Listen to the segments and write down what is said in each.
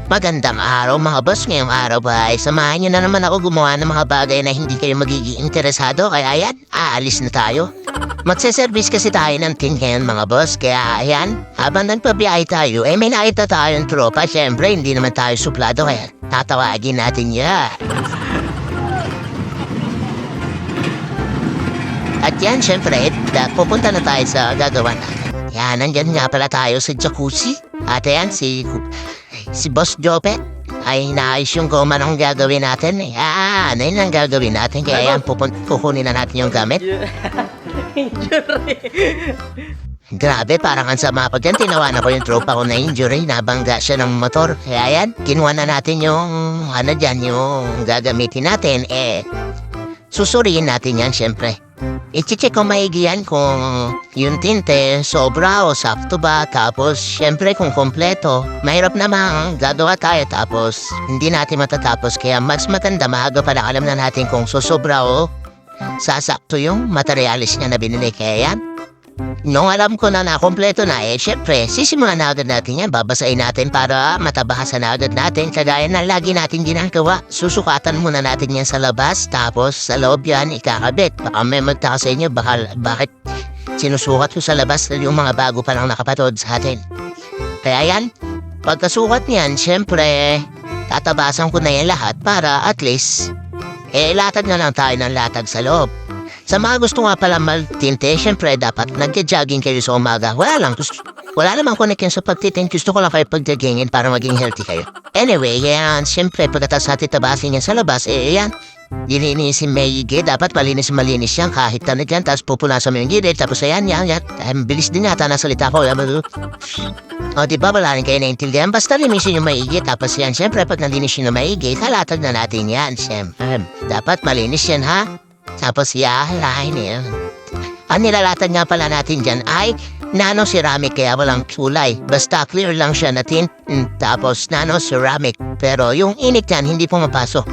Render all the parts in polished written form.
Magandang araw mga boss, ngayong araw ba ay samahan nyo na naman ako gumawa ng mga bagay na hindi kayo magiging interesado. Kaya ayan, aalis na tayo. Magseservice kasi tayo ng tin ngayon mga boss. Kaya ayan, habang nagpabiyahe tayo, may nakita tayong tropa. Siyempre, hindi naman tayo suplado kaya tatawagin natin yan. At yan, siyempre, pupunta na tayo sa gagawa natin. Yan, nandyan nga pala tayo sa jacuzzi. At ayan, si Boss Jope ay naayos yung goma ng gagawin natin. Yan, ayun ang gagawin natin. Kaya yan, kukunin na natin yung gamit. Injury. Grabe, parang ang sama ko dyan. Tinawanan ko yung tropa ko na injury. Nabangga siya ng motor. Kaya yan, kinuha na natin yung, yung gagamitin natin. Susuriin natin yan, syempre. I-check ko maigi yan kung yung tinte sobra o sakto ba. Tapos, syempre kung kompleto, mahirap namang gagawa tayo tapos hindi natin matatapos. Kaya mas maganda maaga para alam na natin kung susobra o sasakto yung materialis niya na binili. Kaya yan, nung alam ko na kompleto na, syempre, sisimulan na agad natin yan. Babasahin natin para matabahasan na agad natin. Kagaya na lagi natin ginagawa. Susukatan muna natin yan sa labas, tapos sa loob yan ikakabit. Baka may magtaka sa inyo, bakit sinusukat ko sa labas yung mga bago pa lang nakapatod sa atin. Kaya yan, pagkasukat niyan, syempre, tatabasan ko na yan lahat para at least, latag na lang tayo ng latag sa loob. Sa mga gusto nga pala magtinte, syempre dapat nag-jogging kayo sa umaga. Wala namang connection sa pagtitint. Gusto ko lang kayo pag-joggingin para maging healthy kayo. Anyway, yan, syempre pagkatapos natin tabasin yan sa labas, yan, lilinisin maigi. Dapat malinis yan kahit na dyan. Tapos pupunasan mo yung gilid. Tapos yan. Bilis din yata na salita ko. O diba, wala rin kayo naintindihan. Basta linisin yung maigi. Tapos yan, syempre pag nalinis yung maigi, kalatag na natin yan. Syempre, dapat malinis yan ha. Tapos line yun. Ang nilalatag nga pala natin dyan ay nano-ceramic kaya walang kulay. Basta clear lang siya natin. Tapos nano-ceramic. Pero yung init yan hindi pumapasok.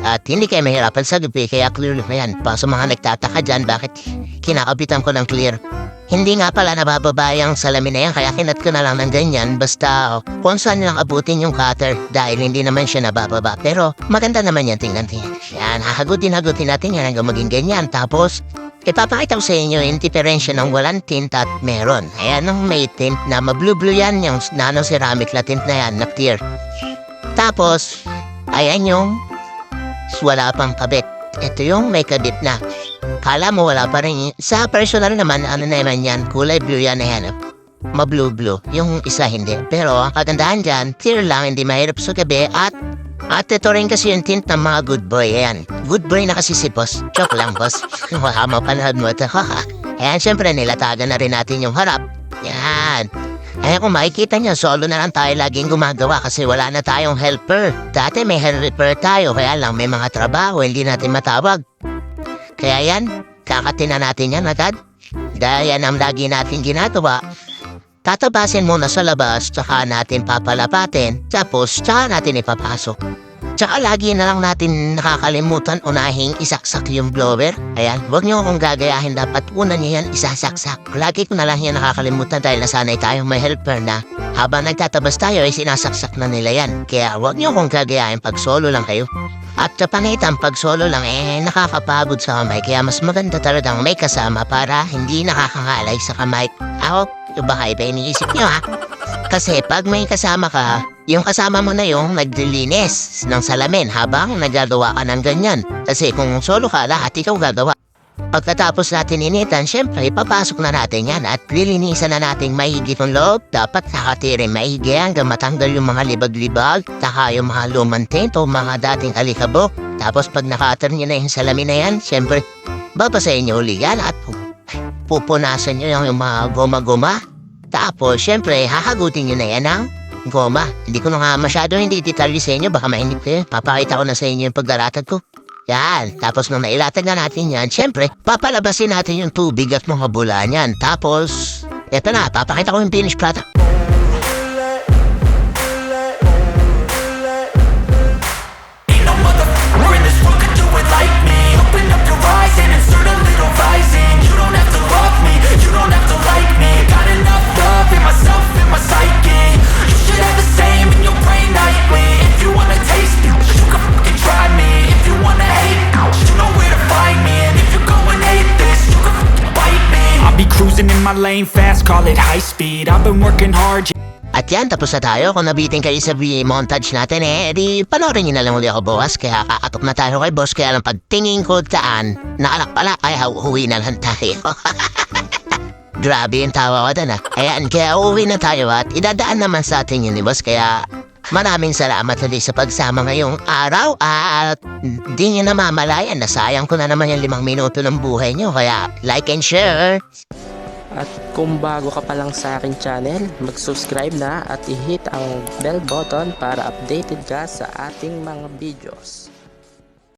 At hindi kayo mahirapan sa gabi kaya clear lang yan. Pa sa mga nagtataka dyan bakit kinakabitan ko ng clear. Hindi nga pala nabababa yung salamin na yan kaya kinat ko na lang ng ganyan. Basta kung saan lang abutin yung cutter dahil hindi naman siya nabababa. Pero maganda naman yan, tingnan. Yan, hahagutin natin yan hanggang maging ganyan. Tapos, ipapakita ko sa inyo yung diferensya ng walang tint at meron. Ayan, nung may tint na ma-blue-blue yan, yung nano-ceramic na tint na yan, na clear. Tapos, ayan yung wala pang kabit. Ito yung may kabit na. Kala mo wala pa rin. Sa personal naman, naman yan, kulay blue yan na yan. Ma-blue-blue. Yung isa hindi. Pero ang kagandahan dyan, clear lang, hindi mahirap sa gabi at ito rin kasi yung tint ng mga good boy. Ayan. Good boy na kasi si boss. Joke lang, boss. Wala mapanood mo ito. Ayan, syempre nilatagan na rin natin yung harap. Yan. Ayan, kung makikita nyo, solo na lang tayo laging gumagawa kasi wala na tayong helper. Dati may helper tayo, kaya lang may mga trabaho, hindi natin matawag. Kaya yan, kakatin na natin yan agad. Dahil yan ang lagi natin ginagawa. Tatabasin muna sa labas, tsaka natin papalapatin, tapos tsaka natin ipapasok. Tsaka lagi na lang natin nakakalimutan unahing isaksak yung blower. Ayan, huwag nyo akong gagayahin, dapat una nyo yan isasaksak. Lagi ko na lang yan nakakalimutan dahil nasanay tayong may helper na habang nagtatabas tayo ay sinasaksak na nila yan. Kaya huwag nyo akong gagayahin pag solo lang kayo. At kapanitan pag solo lang nakakapagod sa kamay. Kaya mas maganda talagang may kasama para hindi nakakangalay sa kamay. Ako, baka iba iniisip nyo ha. Kasi pag may kasama ka, yung kasama mo na yung naglilinis ng salamin habang nagagawa ka ng ganyan. Kasi kung solo ka, lahat ikaw gagawa. Pagkatapos natin initan, syempre ipapasok na natin yan at lilinisan na natin maigi ng loob. Dapat nakatirin maigi hanggang matanggal yung mga libag-libag, taka yung mga lumang tint o mga dating alikabok. Tapos pag nakater nyo na yung salamin na yan, syempre babasahin nyo uli yan at pupunasan nyo yung mga goma-goma. Tapos syempre hahagutin nyo na yan ng goma. Hindi ko na nga masyado hindi detalye sa inyo, baka mainip kayo. Papakita ko na sa inyo yung pagdaratag ko. Yan, tapos nung nailatag na natin yan, syempre, papalabasin natin yung tubig at mga bula niyan. Tapos, eto na, papakita ko yung finished product. Ain't no motherfucker in this world could do it like me. Open up your eyes and insert a little rising. You don't have to love me, you don't have to like me. Got enough love in myself, in my psyche. You should have the same in your brain nightly. cruising in my lane fast, call it high speed. I've been working hard. At yan, tapos na tayo. Kung nabitin kayo sa montage natin, di panoorin nyo na lang uli ako bukas. Kaya kakatok na tayo kay boss. Kaya lang pagtingin ko taan, nakalak pala, ay huwi na lang tayo. Grabe yung tawa ko doon Ayan, kaya uuwi na tayo at idadaan naman sa atin yun ni boss. Kaya maraming salamat ulit sa pagsama ngayong araw. At di nyo namamalayan, nasayang ko na naman yung 5 minuto ng buhay nyo. Kaya like and share. At kung bago ka pa lang sa aking channel, mag-subscribe na at i-hit ang bell button para updated ka sa ating mga videos.